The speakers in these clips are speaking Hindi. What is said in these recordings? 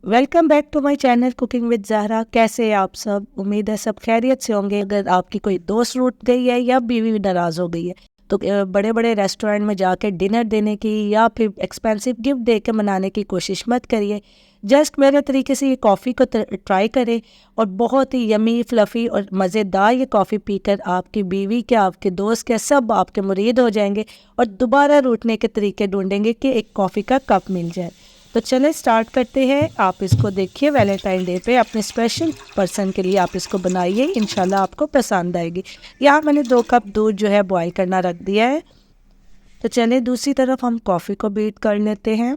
Welcome back to my channel cooking with Zahra. कैसे हैं आप सब? उम्मीद है सब खैरियत से होंगे। अगर आपकी कोई दोस्त रूठ गई है या बीवी नाराज़ हो गई है तो बड़े बड़े रेस्टोरेंट में जाके डिनर देने की या फिर एक्सपेंसिव गिफ्ट दे के मनाने की कोशिश मत करिए। जस्ट मेरे तरीके से ये कॉफ़ी को ट्राई करें और बहुत ही यमी फ्लफ़ी और मज़ेदार ये कॉफ़ी पीकर आपकी बीवी के, आपके दोस्त के, सब आपके मुरीद हो जाएंगे और दोबारा रूठने के तरीके ढूंढेंगे कि एक कॉफ़ी का कप मिल जाए। तो चलें स्टार्ट करते हैं। आप इसको देखिए, वैलेंटाइन डे पे अपने स्पेशल पर्सन के लिए आप इसको बनाइए, इंशाल्लाह आपको पसंद आएगी। यहाँ मैंने 2 कप दूध जो है बॉईल करना रख दिया है। तो चलें दूसरी तरफ हम कॉफ़ी को बीट कर लेते हैं।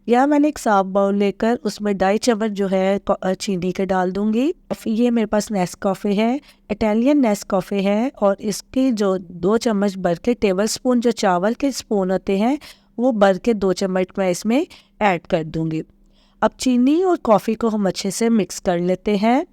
यहाँ मैंने एक साफ बाउल लेकर उसमें 2.5 चम्मच जो है चीनी के डाल दूंगी। ये मेरे पास नेस्कॉफ़े है, इटालियन नेस्कॉफ़े है, और इसके जो 2 चम्मच भर के टेबल स्पून जो चावल के स्पून होते हैं वो भर के 2 चम्मच मैं इसमें ऐड कर दूंगी। अब चीनी और कॉफ़ी को हम अच्छे से मिक्स कर लेते हैं।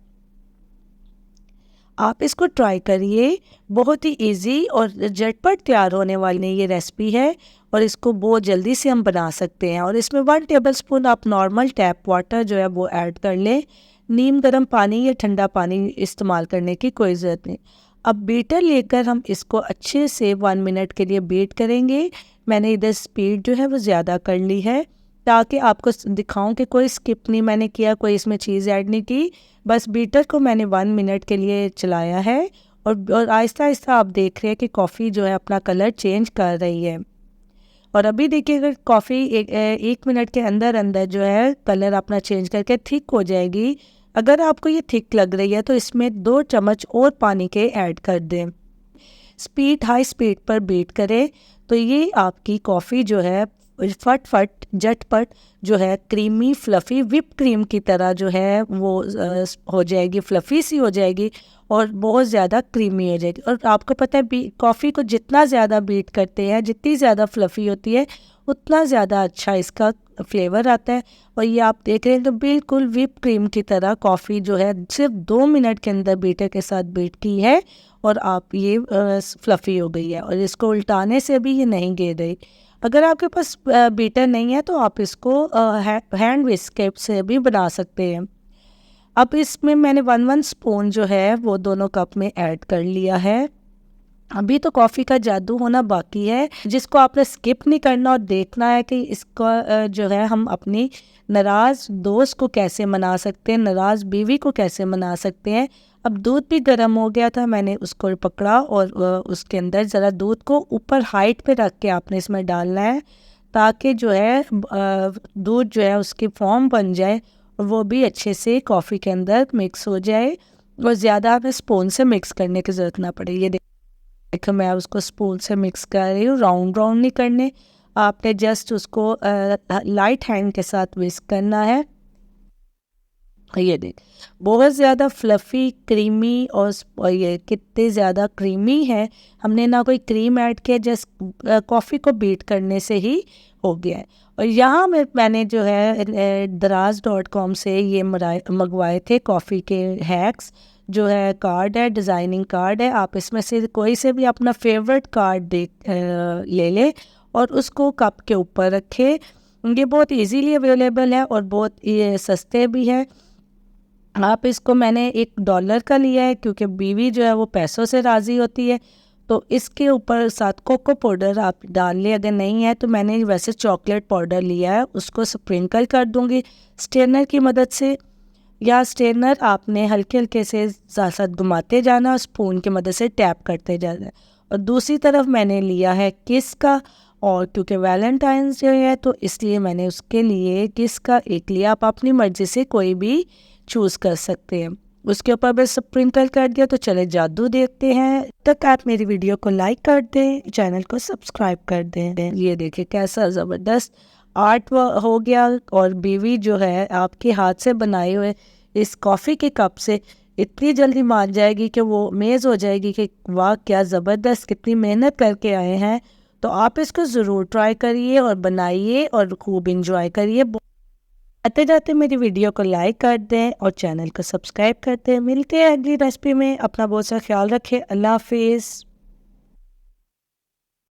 आप इसको ट्राई करिए, बहुत ही इजी और झटपट तैयार होने वाली ये रेसिपी है और इसको बहुत जल्दी से हम बना सकते हैं। और इसमें 1 टेबलस्पून आप नॉर्मल टैप वाटर जो है वो ऐड कर लें। नीम गर्म पानी या ठंडा पानी इस्तेमाल करने की कोई ज़रूरत नहीं। अब बीटर लेकर हम इसको अच्छे से 1 मिनट के लिए बीट करेंगे। मैंने इधर स्पीड जो है वो ज़्यादा कर ली है ताकि आपको दिखाऊं कि कोई स्किप नहीं मैंने किया, कोई इसमें चीज़ ऐड नहीं की। बस बीटर को मैंने 1 मिनट के लिए चलाया है और आहिस्ता आहिस्ता आप देख रहे हैं कि कॉफ़ी जो है अपना कलर चेंज कर रही है। और अभी देखिए, अगर कॉफ़ी एक मिनट के अंदर अंदर जो है कलर अपना चेंज करके थिक हो जाएगी। अगर आपको ये थिक लग रही है तो इसमें 2 चम्मच और पानी के ऐड कर दें। हाई स्पीड पर बीट करें तो ये आपकी कॉफ़ी जो है फट झटपट जो है क्रीमी फ्लफ़ी विप क्रीम की तरह जो है वो हो जाएगी, फ्लफ़ी सी हो जाएगी और बहुत ज़्यादा क्रीमी हो जाएगी। और आपको पता है कॉफ़ी को जितना ज़्यादा बीट करते हैं, जितनी ज़्यादा फ्लफ़ी होती है उतना ज़्यादा अच्छा इसका फ्लेवर आता है। और ये आप देख रहे हैं तो बिल्कुल विप क्रीम की तरह कॉफ़ी जो है सिर्फ 2 मिनट के अंदर बीटर के साथ बीट की है और आप ये फ्लफ़ी हो गई है और इसको उल्टाने से भी ये नहीं गिर रही। अगर आपके पास बीटर नहीं है तो आप इसको हैंड विस्क से भी बना सकते हैं। अब इसमें मैंने 1 स्पून जो है वो दोनों कप में ऐड कर लिया है। अभी तो कॉफ़ी का जादू होना बाकी है, जिसको आपने स्किप नहीं करना और देखना है कि इसका जो है हम अपनी नाराज़ दोस्त को कैसे मना सकते हैं, नाराज़ बीवी को कैसे मना सकते हैं। अब दूध भी गर्म हो गया था, मैंने उसको पकड़ा और उसके अंदर ज़रा दूध को ऊपर हाइट पे रख के आपने इसमें डालना है ताकि जो है दूध जो है उसकी फॉर्म बन जाए और वो भी अच्छे से कॉफ़ी के अंदर मिक्स हो जाए और ज़्यादा हमें स्पून से मिक्स करने की ज़रूरत ना पड़े। ये देखो मैं उसको स्पून से मिक्स कर रही हूँ, राउंड राउंड नहीं करने, आपने जस्ट उसको लाइट हैंड के साथ विस्क करना है। ये देख बहुत ज़्यादा फ्लफ़ी क्रीमी और ये कितने ज़्यादा क्रीमी है। हमने ना कोई क्रीम ऐड किया, जस्ट कॉफ़ी को बीट करने से ही हो गया है। और यहाँ मैंने जो है दराज.com से ये मंगवाए थे कॉफ़ी के हैक्स। जो है कार्ड है, डिज़ाइनिंग कार्ड है, आप इसमें से कोई से भी अपना फेवरेट कार्ड ले लें और उसको कप के ऊपर रखें। ये बहुत इजीली अवेलेबल है और बहुत ये सस्ते भी हैं। आप इसको मैंने $1 का लिया है क्योंकि बीवी जो है वो पैसों से राज़ी होती है। तो इसके ऊपर साथ कोको पाउडर आप डाल लें, अगर नहीं है तो मैंने वैसे चॉकलेट पाउडर लिया है, उसको स्प्रिंकल कर दूंगी स्ट्रेनर की मदद से। या स्ट्रेनर आपने हल्के हल्के से साथ घुमाते जाना और स्पून की मदद से टैप करते जाना। और दूसरी तरफ मैंने लिया है किस का, और क्योंकि वैलेंटाइंस डे है तो इसलिए मैंने उसके लिए किस का एक लिया। आप अपनी मर्ज़ी से कोई भी चूज़ कर सकते हैं। उसके ऊपर बस स्प्रिंकल कर दिया। तो चले जादू देखते हैं। तक आप मेरी वीडियो को लाइक कर दें, चैनल को सब्सक्राइब कर दें। ये देखिए कैसा ज़बरदस्त आर्ट हो गया और बीवी जो है आपके हाथ से बनाए हुए इस कॉफ़ी के कप से इतनी जल्दी मान जाएगी कि वो अमेज़ हो जाएगी कि वाह क्या ज़बरदस्त, कितनी मेहनत करके आए हैं। तो आप इसको ज़रूर ट्राई करिए और बनाइए और खूब इंजॉय करिए। आते जाते मेरी वीडियो को लाइक कर दें और चैनल को सब्सक्राइब कर दें। मिलते हैं अगली रेसिपी में। अपना बहुत सा ख्याल रखें। अल्लाह हाफिज़।